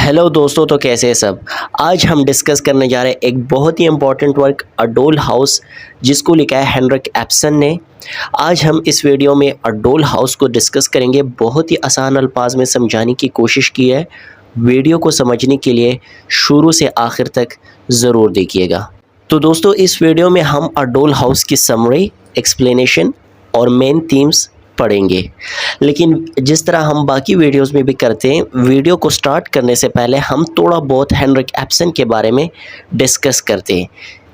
Hello दोस्तों, तो कैसे हैं सब। आज हम डिस्कस करने जा रहे हैं एक बहुत ही इम्पॉर्टेंट वर्क अ डोल हाउस, जिसको लिखा है हेनरिक एप्सन ने। आज हम इस वीडियो में अ डोल हाउस को डिस्कस करेंगे। बहुत ही आसान अल्फाज में समझाने की कोशिश की है। वीडियो को समझने के लिए शुरू से आखिर तक ज़रूर देखिएगा। तो दोस्तों, इस वीडियो में हम अ डोल हाउस की समरी, एक्सप्लेनेशन और मेन थीम्स पढ़ेंगे। लेकिन जिस तरह हम बाकी वीडियोस में भी करते हैं, वीडियो को स्टार्ट करने से पहले हम थोड़ा बहुत हेनरिक एप्सन के बारे में डिस्कस करते हैं।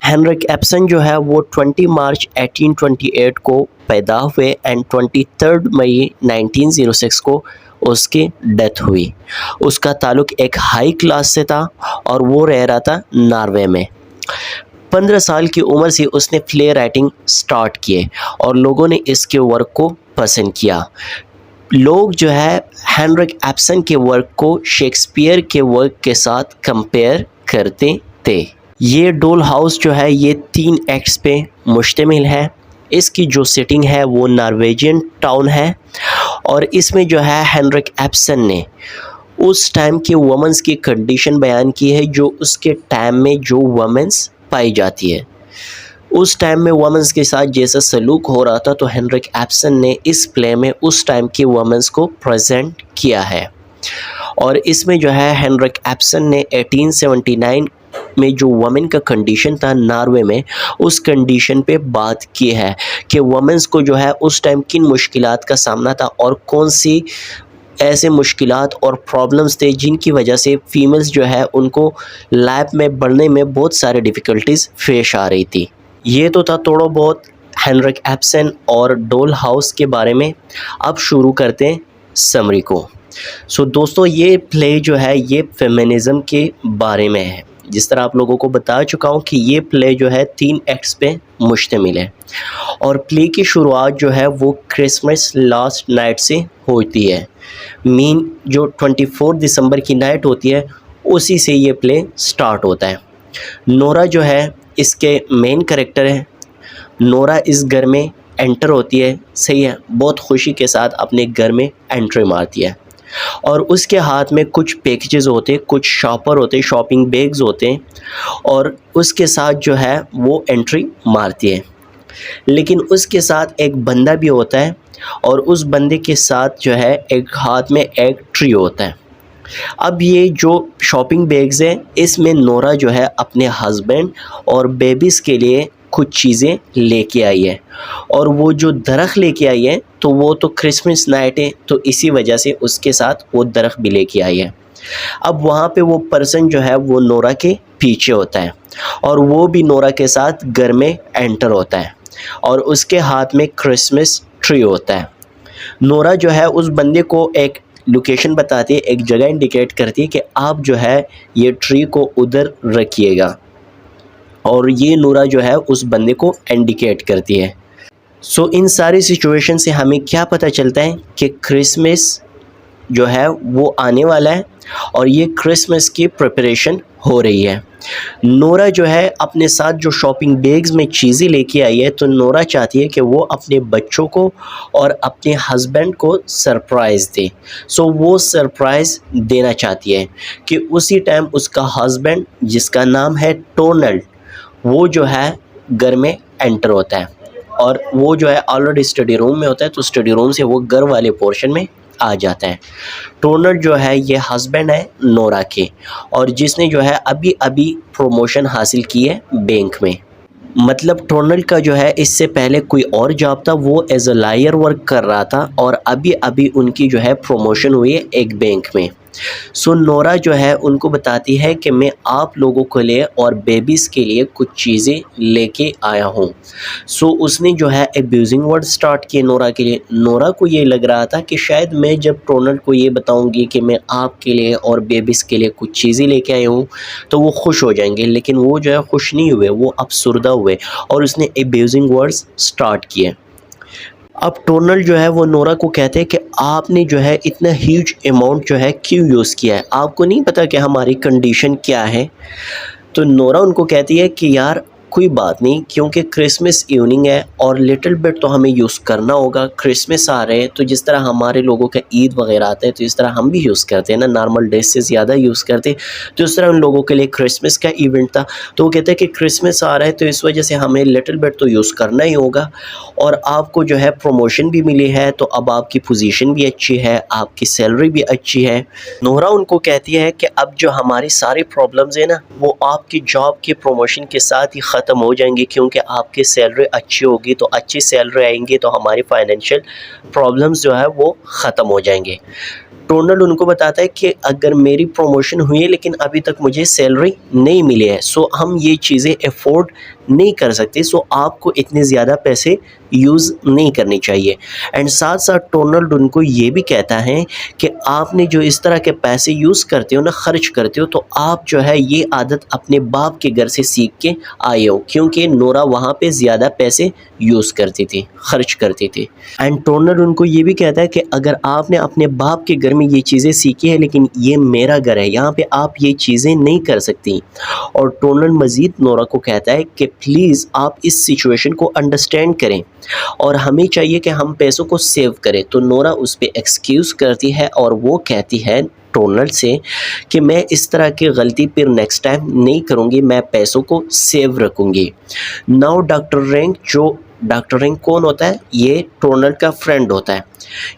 हेनरिक एप्सन जो है वो 20 मार्च 1828 को पैदा हुए एंड 23 मई 1906 को उसकी डेथ हुई। उसका ताल्लुक़ एक हाई क्लास से था और वो रह रहा था नॉर्वे में। 15 साल की उम्र से उसने प्ले राइटिंग स्टार्ट किए और लोगों ने इसके वर्क को पसंद किया। लोग जो है हेनरिक एप्सन के वर्क को शेक्सपियर के वर्क के साथ कंपेयर करते थे। ये डोल हाउस जो है ये 3 एक्ट्स पे मुश्तमिल है। इसकी जो सेटिंग है वो नॉर्वेजियन टाउन है और इसमें जो है हेनरिक एप्सन ने उस टाइम के वुमेन्स की कंडीशन बयान की है, जो उसके टाइम में जो वुमेन्स पाई जाती है। उस टाइम में वुमेन्स के साथ जैसा सलूक हो रहा था, तो हेनरिक एप्सन ने इस प्ले में उस टाइम की वुमेन्स को प्रेजेंट किया है। और इसमें जो है हेनरिक एप्सन ने 1879 में जो वुमेन का कंडीशन था नॉर्वे में, उस कंडीशन पे बात की है कि वुमेन्स को जो है उस टाइम किन मुश्किलात का सामना था और कौन सी ऐसे मुश्किलात और प्रॉब्लम्स थे जिनकी वजह से फीमेल्स जो है उनको लाइफ में बढ़ने में बहुत सारे डिफ़िकल्टीज़ फेश आ रही थी। ये तो था थोड़ा बहुत हेनरिक एप्सन और डोल हाउस के बारे में। अब शुरू करते हैं समरी को। सो दोस्तों, ये प्ले जो है ये फेमिनिज़म के बारे में है। जिस तरह आप लोगों को बता चुका हूँ कि ये प्ले जो है 3 एक्ट्स पे मुश्तमिल है और प्ले की शुरुआत जो है वो क्रिसमस लास्ट नाइट से होती है। मीन जो 24 दिसंबर की नाइट होती है उसी से ये प्ले स्टार्ट होता है। नोरा जो है इसके मेन कैरेक्टर है। नोरा इस घर में एंटर होती है, सही है, बहुत खुशी के साथ अपने घर में एंट्री मारती है और उसके हाथ में कुछ पैकेजेस होते हैं, कुछ शॉपर होते हैं, शॉपिंग बैग्स होते हैं और उसके साथ जो है वो एंट्री मारती है। लेकिन उसके साथ एक बंदा भी होता है और उस बंदे के साथ जो है एक हाथ में एक ट्री होता है। अब ये जो शॉपिंग बैग्स हैं इसमें नोरा जो है अपने हस्बैंड और बेबीज़ के लिए कुछ चीज़ें लेके आई है और वो जो दरख्त लेके आई है तो वो तो क्रिसमस नाइट है, तो इसी वजह से उसके साथ वो दरख्त भी लेके आई है। अब वहाँ पे वो पर्सन जो है वो नोरा के पीछे होता है और वो भी नोरा के साथ घर में एंटर होता है और उसके हाथ में क्रिसमस ट्री होता है। नोरा जो है उस बंदे को एक लोकेशन बताती है, एक जगह इंडिकेट करती है कि आप जो है ये ट्री को उधर रखिएगा और ये नोरा जो है उस बंदे को इंडिकेट करती है। सो इन सारी सिचुएशन से हमें क्या पता चलता है कि क्रिसमस जो है वो आने वाला है और ये क्रिसमस की प्रिपरेशन हो रही है। नोरा जो है अपने साथ जो शॉपिंग बैग्स में चीज़ें लेके आई है, तो नोरा चाहती है कि वो अपने बच्चों को और अपने हस्बैंड को सरप्राइज़ दे। सो वो सरप्राइज़ देना चाहती है कि उसी टाइम उसका हस्बैंड, जिसका नाम है टोनल्ड, वो जो है घर में एंटर होता है और वो जो है ऑलरेडी स्टडी रूम में होता है, तो स्टडी रूम से वो घर वाले पोर्शन में आ जाता है। टोनर जो है ये हस्बैंड है नोरा के और जिसने जो है अभी अभी प्रमोशन हासिल की है बैंक में। मतलब टोनल का जो है इससे पहले कोई और जॉब था, वो एज अ लायर वर्क कर रहा था और अभी अभी उनकी जो है प्रमोशन हुई है एक बैंक में। सो नोरा जो है उनको बताती है कि मैं आप लोगों के लिए और बेबीज़ के लिए कुछ चीज़ें लेके आया हूँ। सो उसने जो है एब्यूजिंग वर्ड स्टार्ट किए नोरा के लिए। नोरा को ये लग रहा था कि शायद मैं जब टोनल को ये बताऊँगी कि मैं आपके लिए और बेबीज़ के लिए कुछ चीज़ें लेके आया हूँ तो वो खुश हो जाएंगे, लेकिन वो जो है खुश नहीं हुए, वो अफसुर्दा हुए और उसने एब्यूजिंग वर्ड्स स्टार्ट किए। अब टोनल जो है वो नोरा को कहते हैं कि आपने जो है इतना ह्यूज अमाउंट जो है क्यों यूज़ किया है, आपको नहीं पता कि हमारी कंडीशन क्या है। तो नोरा उनको कहती है कि यार कोई बात नहीं, क्योंकि क्रिसमस इवनिंग है और लिटिल बिट तो हमें यूज़ करना होगा। क्रिसमस आ रहे हैं तो जिस तरह हमारे लोगों का ईद वगैरह आता है तो इस तरह हम भी यूज़ करते हैं ना, नॉर्मल डेज से ज़्यादा यूज़ करते हैं। तो इस तरह उन लोगों के लिए क्रिसमस का इवेंट था, तो वो कहते हैं कि क्रिसमस आ रहा है तो इस वजह से हमें लिटिल बिट तो यूज़ करना ही होगा। और आपको जो है प्रमोशन भी मिली है, तो अब आपकी पोजीशन भी अच्छी है, आपकी सैलरी भी अच्छी है। नोरा उनको कहती है कि अब जो हमारी सारी प्रॉब्लम्स है ना, वो आपकी जॉब के प्रमोशन के साथ ही ख़त्म हो जाएंगी, क्योंकि आपकी सैलरी अच्छी होगी। तो अच्छी सैलरी आएंगी तो हमारी फाइनेंशियल प्रॉब्लम्स जो है वो ख़त्म हो जाएंगे। टोनल उनको बताता है कि अगर मेरी प्रमोशन हुई है लेकिन अभी तक मुझे सैलरी नहीं मिली है, सो हम ये चीज़ें अफोर्ड नहीं कर सकते, सो आपको इतने ज़्यादा पैसे यूज़ नहीं करनी चाहिए। एंड साथ साथ टोनल उनको ये भी कहता है कि आपने जो इस तरह के पैसे यूज़ करते हो ना, खर्च करते हो, तो आप जो है ये आदत अपने बाप के घर से सीख के आए हो, क्योंकि नोरा वहाँ पे ज़्यादा पैसे यूज़ करती थी, खर्च करती थी। एंड टोनल उनको ये भी कहता है कि अगर आपने अपने बाप के घर में ये चीज़ें सीखी है, लेकिन ये मेरा घर है, यहाँ पे आप ये चीज़ें नहीं कर सकती। और टोनल मज़ीद नोरा को कहता है कि प्लीज़ आप इस सिचुएशन को अंडरस्टैंड करें और हमें चाहिए कि हम पैसों को सेव करें। तो नोरा उस पर एक्सक्यूज़ करती है और वो कहती है टोनल से कि मैं इस तरह की गलती फिर नेक्स्ट टाइम नहीं करूँगी, मैं पैसों को सेव रखूँगी। नाउ डॉक्टर रैंक कौन होता है? ये टोनल का फ्रेंड होता है।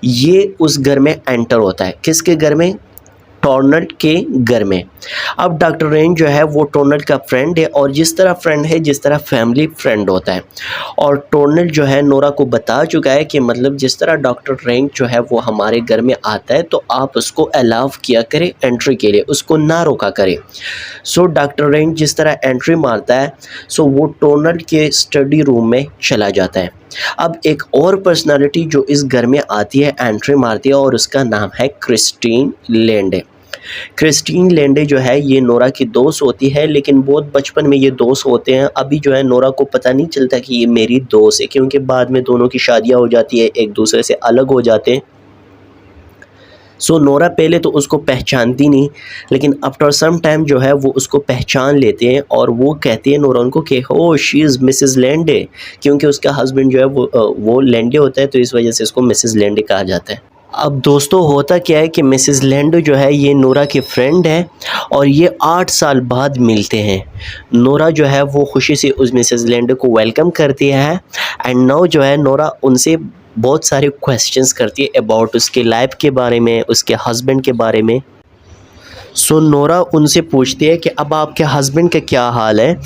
ये उस घर में एंटर होता है। किसके घर में? टोनल के घर में। अब डॉक्टर रैंक जो है वो टोनल का फ्रेंड है, और जिस तरह फ्रेंड है जिस तरह फैमिली फ्रेंड होता है। और टोनल जो है नोरा को बता चुका है कि मतलब जिस तरह डॉक्टर रैंक जो है वो हमारे घर में आता है तो आप उसको अलाउ किया करें एंट्री के लिए, उसको ना रोका करें। सो डॉक्टर रैंक जिस तरह एंट्री मारता है, सो वो टोनल के स्टडी रूम में चला जाता है। अब एक और पर्सनालिटी जो इस घर में आती है, एंट्री मारती है, और उसका नाम है क्रिस्टीन लेंडे। क्रिस्टीन लेंडे जो है ये नोरा की दोस्त होती है, लेकिन बहुत बचपन में ये दोस्त होते हैं। अभी जो है नोरा को पता नहीं चलता कि ये मेरी दोस्त है, क्योंकि बाद में दोनों की शादियां हो जाती है, एक दूसरे से अलग हो जाते हैं। सो नोरा पहले तो उसको पहचानती नहीं, लेकिन आफ्टर सम टाइम जो है वो उसको पहचान लेते हैं, और वो कहती है नोरा उनको कि हो शी इज़ मिसेस लेंडे, क्योंकि उसका हस्बैंड जो है वो लेंडे होता है, तो इस वजह से इसको मिसेस लेंडे कहा जाता है। अब दोस्तों होता क्या है कि मिसेस लेंडे जो है ये नोरा की फ्रेंड है, और ये 8 साल बाद मिलते हैं। नोरा जो है वो खुशी से उस मिसेस लेंडे को वेलकम करती है, एंड नाउ जो है नोरा उनसे बहुत सारे क्वेश्चंस करती है अबाउट उसके लाइफ के बारे में, उसके हस्बैंड के बारे में। सो नोरा उनसे पूछती है कि अब आपके हस्बैंड का क्या हाल है।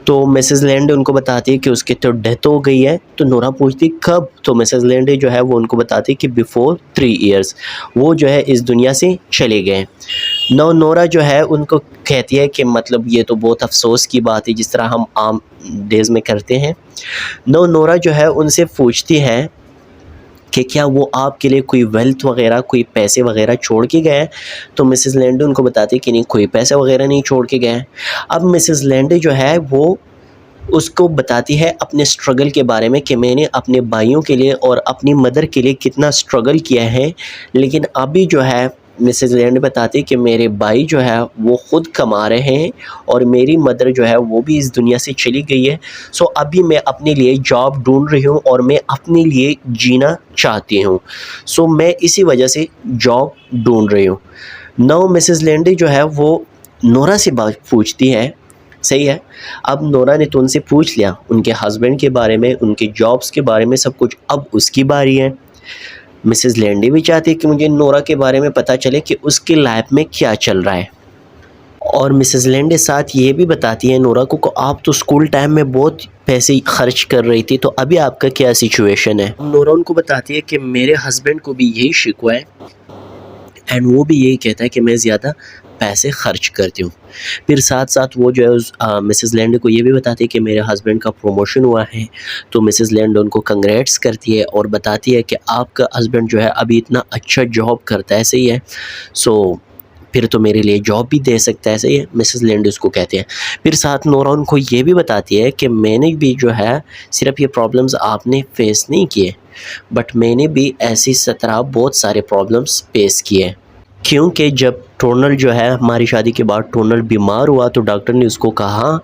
तो मिसेस लेंडे उनको बताती है कि उसकी तो डेथ हो गई है। तो नोरा पूछती कब? तो मिसेस लेंडे जो है वो उनको बताती है कि बिफोर 3 इयर्स वो जो है इस दुनिया से चले गए। नोरा जो है उनको कहती है कि मतलब ये तो बहुत अफसोस की बात है, जिस तरह हम आम डेज़ में करते हैं। नोरा जो है उनसे पूछती है कि क्या वो आपके लिए कोई वेल्थ वगैरह, कोई पैसे वगैरह छोड़ के गए हैं। तो मिसेस लेंडे उनको बताती है कि नहीं, कोई पैसा वगैरह नहीं छोड़ के गए हैं। अब मिसेस लेंडे जो है वो उसको बताती है अपने स्ट्रगल के बारे में कि मैंने अपने भाइयों के लिए और अपनी मदर के लिए कितना स्ट्रगल किया है, लेकिन अभी जो है मिसेस लेंडे बताती है कि मेरे भाई जो है वो ख़ुद कमा रहे हैं, और मेरी मदर जो है वो भी इस दुनिया से चली गई है। सो अभी मैं अपने लिए जॉब ढूंढ रही हूँ और मैं अपने लिए जीना चाहती हूँ। सो मैं इसी वजह से जॉब ढूंढ रही हूँ। नाउ मिसेस लेंडे जो है वो नोरा से बात पूछती है, सही है। अब नोरा ने तो उनसे पूछ लिया उनके हस्बैंड के बारे में, उनके जॉब्स के बारे में, सब कुछ। अब उसकी बारी है। मिसेस लेंडे भी चाहती है कि मुझे नोरा के बारे में पता चले कि उसकी लाइफ में क्या चल रहा है। और मिसेस लेंडे साथ ये भी बताती है नोरा को आप तो स्कूल टाइम में बहुत पैसे खर्च कर रही थी, तो अभी आपका क्या सिचुएशन है। नोरा उनको बताती है कि मेरे हस्बैंड को भी यही शिकवा है, एंड वो भी यही कहता है कि मैं ज़्यादा पैसे खर्च करती हूँ। फिर साथ साथ वो जो है उस मिसेस लेंडे को ये भी बताती है कि मेरे हस्बैंड का प्रमोशन हुआ है। तो मिसेस लेंडे उनको कंग्रेट्स करती है और बताती है कि आपका हस्बैंड जो है अभी इतना अच्छा जॉब करता है, सही है, सो फिर तो मेरे लिए जॉब भी दे सकता है, सही है, मिसेस लेंडे उसको कहते हैं। फिर साथ नोरा उनको ये भी बताती है कि मैंने भी जो है सिर्फ ये प्रॉब्लम्स आपने फेस नहीं किए, बट मैंने भी ऐसी तरह बहुत सारे प्रॉब्लम्स फेस किए। क्योंकि जब टोनल जो है हमारी शादी के बाद टोनल बीमार हुआ तो डॉक्टर ने उसको कहा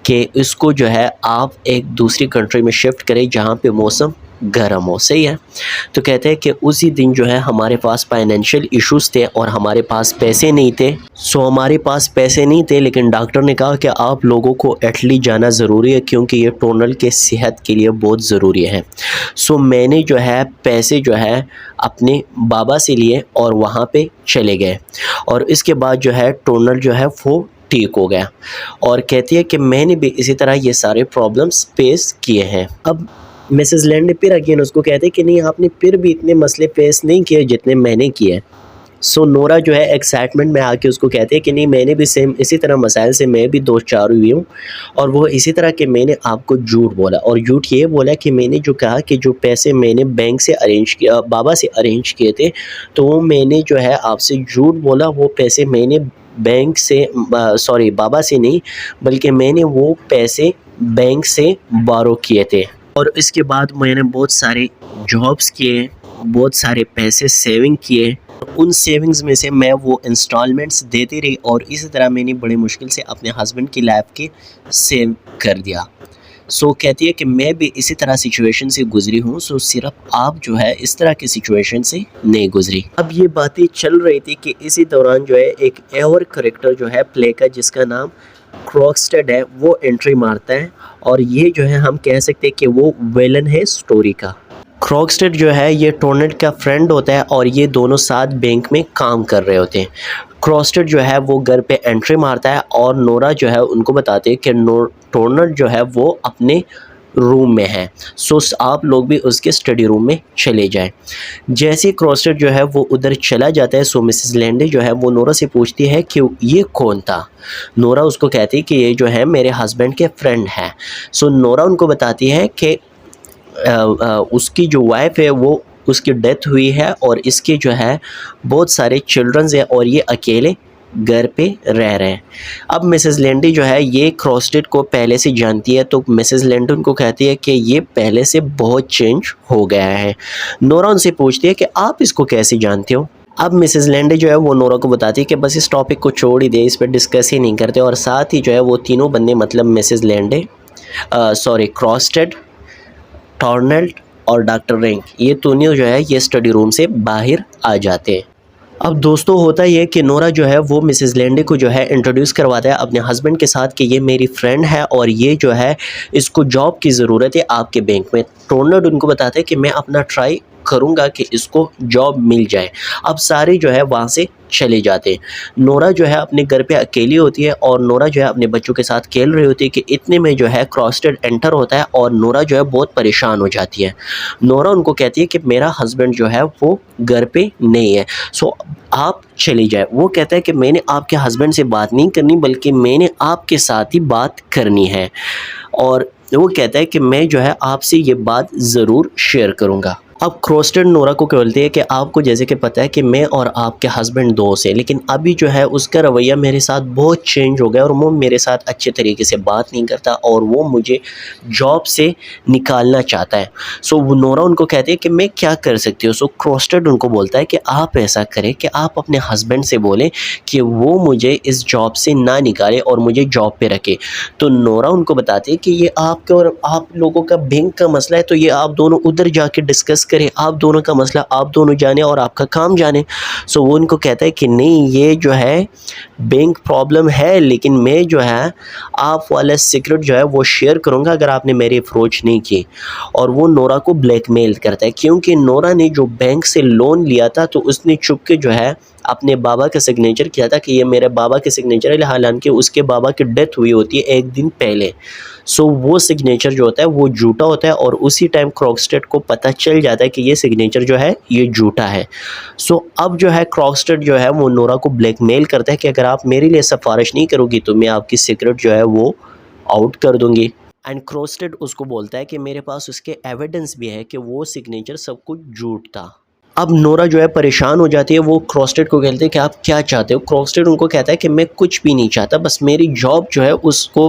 कि इसको जो है आप एक दूसरी कंट्री में शिफ्ट करें जहाँ पे मौसम गर्म हो। सही है। तो कहते हैं कि उसी दिन जो है हमारे पास फाइनेंशियल इश्यूज़ थे और हमारे पास पैसे नहीं थे। हमारे पास पैसे नहीं थे, लेकिन डॉक्टर ने कहा कि आप लोगों को इटली जाना ज़रूरी है क्योंकि ये टोनल के सेहत के लिए बहुत ज़रूरी है। मैंने जो है पैसे जो है अपने बाबा से लिए और वहाँ पे चले गए और इसके बाद जो है टोनल जो है वो ठीक हो गया। और कहती है कि मैंने भी इसी तरह ये सारे प्रॉब्लम्स फेस किए हैं। अब मिसेस लैंड फिर अगेन उसको कहते हैं कि नहीं, आपने फिर भी इतने मसले फेस नहीं किए जितने मैंने किए। नोरा जो है एक्साइटमेंट में आके उसको कहते हैं कि नहीं, मैंने भी सेम इसी तरह मसाइल से मैं भी दो चार हुई हूँ और वो इसी तरह कि मैंने आपको झूठ बोला और झूठ ये बोला कि मैंने जो कहा कि जो पैसे मैंने बैंक से अरेंज किया, बाबा से अरेंज किए थे, तो वो मैंने जो है आपसे झूठ बोला। वो पैसे मैंने बैंक से सॉरी बाबा से नहीं, बल्कि मैंने वो पैसे बैंक से बारो किए थे। और इसके बाद मैंने बहुत सारे जॉब्स किए, बहुत सारे पैसे सेविंग किए। उन सेविंग्स में से मैं वो इंस्टॉलमेंट्स देती रही और इसी तरह मैंने बड़ी मुश्किल से अपने हस्बैंड की लाइफ के सेव कर दिया। कहती है कि मैं भी इसी तरह सिचुएशन से गुजरी हूँ। सिर्फ आप जो है इस तरह की सिचुएशन से नहीं गुजरी। अब ये बातें चल रही थी कि इसी दौरान जो है एक और करेक्टर जो है प्ले का, जिसका नाम क्रॉक्स्टेड है, वो एंट्री मारता है और ये जो है हम कह सकते हैं कि वो विलन है स्टोरी का। क्रॉक्स्टेड जो है ये टोर्नेट का फ्रेंड होता है और ये दोनों साथ बैंक में काम कर रहे होते हैं। क्रॉक्स्टेड जो है वो घर पे एंट्री मारता है और नोरा जो है उनको बताते हैं कि टोर्नेट जो है वो अपने रूम में है, आप लोग भी उसके स्टडी रूम में चले जाएं। जैसे क्रॉक्स्टेड जो है वो उधर चला जाता है, मिसेस लैंडे जो है वो नोरा से पूछती है कि ये कौन था। नोरा उसको कहती है कि ये जो है मेरे हस्बैंड के फ्रेंड है। नोरा उनको बताती है कि उसकी जो वाइफ है वो उसकी डेथ हुई है और इसके जो है बहुत सारे चिल्ड्रंस हैं और ये अकेले घर पे रह रहे हैं। अब मिसेस लैंडी जो है ये क्रॉक्स्टेड को पहले से जानती है, तो मिसेस लैंडी उनको कहती है कि ये पहले से बहुत चेंज हो गया है। नोरा उनसे पूछती है कि आप इसको कैसे जानते हो। अब मिसेस लैंडे जो है वो नोरा को बताती है कि बस इस टॉपिक को छोड़ ही दे, इस पर डिस्कस ही नहीं करते। और साथ ही जो है वो तीनों बंदे, मतलब मिसेस लैंडे क्रॉक्स्टेड, टॉर्नेल्ड और डॉक्टर रिंग, ये तीनों जो है ये स्टडी रूम से बाहर आ जाते हैं। अब दोस्तों होता ये कि नोरा जो है वो मिसेस लैंडे को जो है इंट्रोड्यूस करवाता है अपने हस्बैंड के साथ कि ये मेरी फ्रेंड है और ये जो है इसको जॉब की ज़रूरत है आपके बैंक में। टॉर्नेल्ड उनको बताते हैं कि मैं अपना ट्राई करूँगा कि इसको जॉब मिल जाए। अब सारे जो है वहाँ से चले जाते हैं। नोरा जो है अपने घर पे अकेली होती है और नोरा जो है अपने बच्चों के साथ खेल रही होती है कि इतने में जो है क्रॉक्स्टेड एंटर होता है और नोरा जो है बहुत परेशान हो जाती है। नोरा उनको कहती है कि मेरा हस्बैंड जो है वो घर पे नहीं है, आप चली जाए। वो कहता है कि मैंने आपके हस्बैंड से बात नहीं करनी, बल्कि मैंने आपके साथ ही बात करनी है। और वो कहता है कि मैं जो है आपसे ये बात ज़रूर शेयर करूँगा। अब क्रॉक्स्टेड नोरा को बोलती है कि आपको जैसे कि पता है कि मैं और आपके हस्बैंड दोस्त हैं, लेकिन अभी जो है उसका रवैया मेरे साथ बहुत चेंज हो गया और वो मेरे साथ अच्छे तरीके से बात नहीं करता और वो मुझे जॉब से निकालना चाहता है। वो नोरा उनको कहती है कि मैं क्या कर सकती हूँ। क्रॉक्स्टेड उनको बोलता है कि आप ऐसा करें कि आप अपने हस्बैंड से बोलें कि वो मुझे इस जॉब से ना निकाले और मुझे जॉब पे रखे। तो नोरा उनको बताती है कि ये आपके और आप लोगों का बैंक का मसला है, तो ये आप दोनों उधर जाके डिस्कस करें, आप दोनों का मसला आप दोनों जाने और आपका काम जाने। वो उनको कहता है कि नहीं, ये जो है बैंक प्रॉब्लम है, लेकिन मैं जो है आप वाला सीक्रेट जो है वो शेयर करूंगा अगर आपने मेरी अप्रोच नहीं की। और वो नोरा को ब्लैकमेल करता है, क्योंकि नोरा ने जो बैंक से लोन लिया था तो उसने चुपके जो है अपने बाबा का सिग्नेचर किया था कि ये मेरे बाबा के सिग्नेचर है, हालांकि उसके बाबा की डेथ हुई होती है एक दिन पहले। वो सिग्नेचर जो होता है वो झूठा होता है और उसी टाइम क्रॉक्स्टेड को पता चल जाता है कि ये सिग्नेचर जो है ये झूठा है। अब जो है क्रॉक्स्टेड जो है वो नोरा को ब्लैकमेल करता है कि अगर आप मेरे लिए सिफारिश नहीं करोगी तो मैं आपकी सीक्रेट जो है वो आउट कर दूंगी। एंड क्रॉक्स्टेड उसको बोलता है कि मेरे पास उसके एविडेंस भी है कि वो सिग्नेचर सब कुछ झूठ था। अब नोरा जो है परेशान हो जाती है, वो क्रॉक्स्टेड को कहते हैं कि आप क्या चाहते हो। क्रॉक्स्टेड उनको कहता है कि मैं कुछ भी नहीं चाहता, बस मेरी जॉब जो है उसको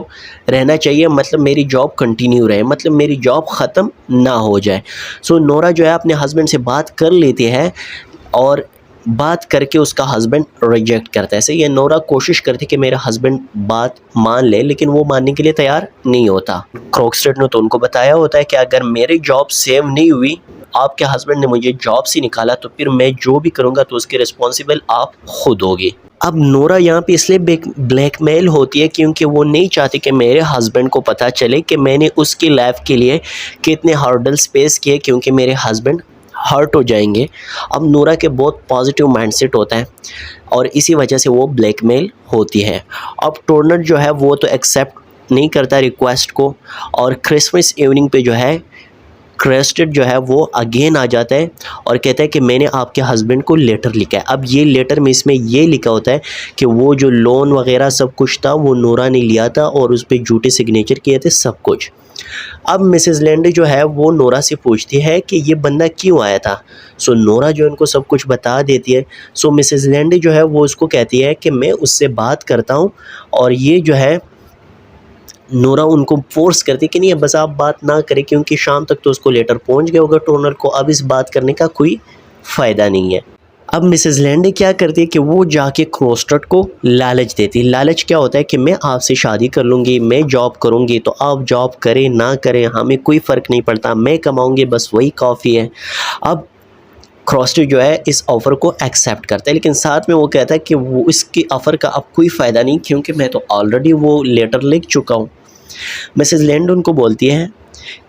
रहना चाहिए, मतलब मेरी जॉब कंटिन्यू रहे, मतलब मेरी जॉब ख़त्म ना हो जाए। नोरा जो है अपने हस्बैंड से बात कर लेती है और बात करके उसका हस्बैंड रिजेक्ट करता है। सही है, नोरा कोशिश करती कि मेरा हस्बैंड बात मान ले, लेकिन वो मानने के लिए तैयार नहीं होता। क्रॉकस्टेड ने तो उनको बताया होता है कि अगर मेरी जॉब सेव नहीं हुई, आपके हस्बैंड ने मुझे जॉब से निकाला, तो फिर मैं जो भी करूँगा तो उसके रिस्पॉन्सिबल आप खुद होगी। अब नोरा यहाँ पे इसलिए ब्लैकमेल होती है क्योंकि वो नहीं चाहती कि मेरे हस्बैंड को पता चले कि मैंने उसकी लाइफ के लिए कितने हर्डल्स फेस किए, क्योंकि मेरे हस्बैंड हर्ट हो जाएंगे। अब नोरा के बहुत पॉजिटिव माइंडसेट होता है और इसी वजह से वो ब्लैकमेल होती है। अब टर्नर जो है वो तो एक्सेप्ट नहीं करता रिक्वेस्ट को, और क्रिसमस इवनिंग पे जो है क्रस्टेड जो है वो अगेन आ जाता है और कहता है कि मैंने आपके हस्बैंड को लेटर लिखा है। अब ये लेटर में इसमें ये लिखा होता है कि वो जो लोन वगैरह सब कुछ था वो नोरा ने लिया था और उस पर झूठे सिग्नेचर किए थे सब कुछ। अब मिसेस लैंडे जो है वो नोरा से पूछती है कि ये बंदा क्यों आया था। सो नोरा जो उनको सब कुछ बता देती है। सो मिसेस लैंडे जो है वो उसको कहती है कि मैं उससे बात करता हूँ, और ये जो है नोरा उनको फोर्स करती कि नहीं बस आप बात ना करें, क्योंकि शाम तक तो उसको लेटर पहुंच गया होगा टोनर को, अब इस बात करने का कोई फ़ायदा नहीं है। अब मिसेस लैंडे क्या करती है कि वो जाके क्रॉस्टेड को लालच देती है। लालच क्या होता है कि मैं आपसे शादी कर लूँगी, मैं जॉब करूँगी, तो आप जॉब करें ना करें हमें कोई फ़र्क नहीं पड़ता, मैं कमाऊँगी बस वही काफ़ी है। अब क्रॉस्टेड जो है इस ऑफ़र को एक्सेप्ट करता है, लेकिन साथ में वो कहता है कि वो इसकी ऑफ़र का अब कोई फ़ायदा नहीं, क्योंकि मैं तो ऑलरेडी वो लेटर लिख चुका हूँ। मिसेस लैंड उनको बोलती है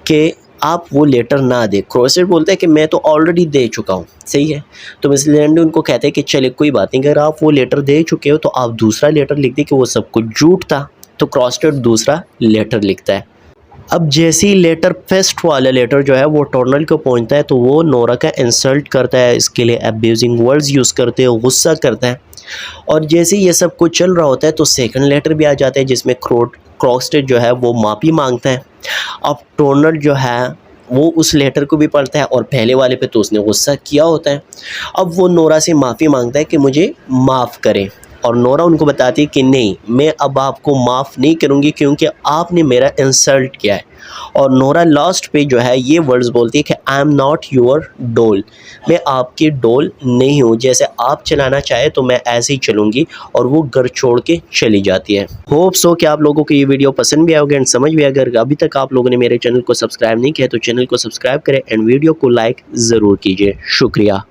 कि आप वो लेटर ना दें। क्रॉस्टेड बोलता है कि मैं तो ऑलरेडी दे चुका हूँ। सही है, तो मिसेस लैंड उनको कहते हैं कि चले कोई बात नहीं, अगर आप वो लेटर दे चुके हो तो आप दूसरा लेटर लिख दें कि वो सब कुछ झूठ था। तो क्रॉस्टेड दूसरा लेटर लिखता है। अब जैसे ही लेटर फर्स्ट वाला लेटर जो है वो टर्नल को पहुंचता है तो वो नोरा का इंसल्ट करता है, इसके लिए अब्यूजिंग वर्ड्स यूज़ करते हैं, गुस्सा करता है। और जैसे ही ये सब कुछ चल रहा होता है तो सेकंड लेटर भी आ जाता है जिसमें क्रॉकस्टेड जो है वो माफ़ी मांगता है। अब टर्नल जो है वो उस लेटर को भी पढ़ता है और पहले वाले पे तो उसने गुस्सा किया होता है। अब वो नोरा से माफ़ी मांगता है कि मुझे माफ़ करें, और नोरा उनको बताती है कि नहीं, मैं अब आपको माफ़ नहीं करूँगी क्योंकि आपने मेरा इंसल्ट किया है। और नोरा लास्ट पे जो है ये वर्ड्स बोलती है कि आई एम नॉट योर डोल, मैं आपकी डोल नहीं हूँ, जैसे आप चलाना चाहे तो मैं ऐसे ही चलूँगी। और वो घर छोड़ के चली जाती है। होप सो कि आप लोगों को ये वीडियो पसंद भी आएगा एंड समझ भी आएगा। अगर अभी तक आप लोगों ने मेरे चैनल को सब्सक्राइब नहीं किया तो चैनल को सब्सक्राइब करें एंड वीडियो को लाइक ज़रूर कीजिए। शुक्रिया।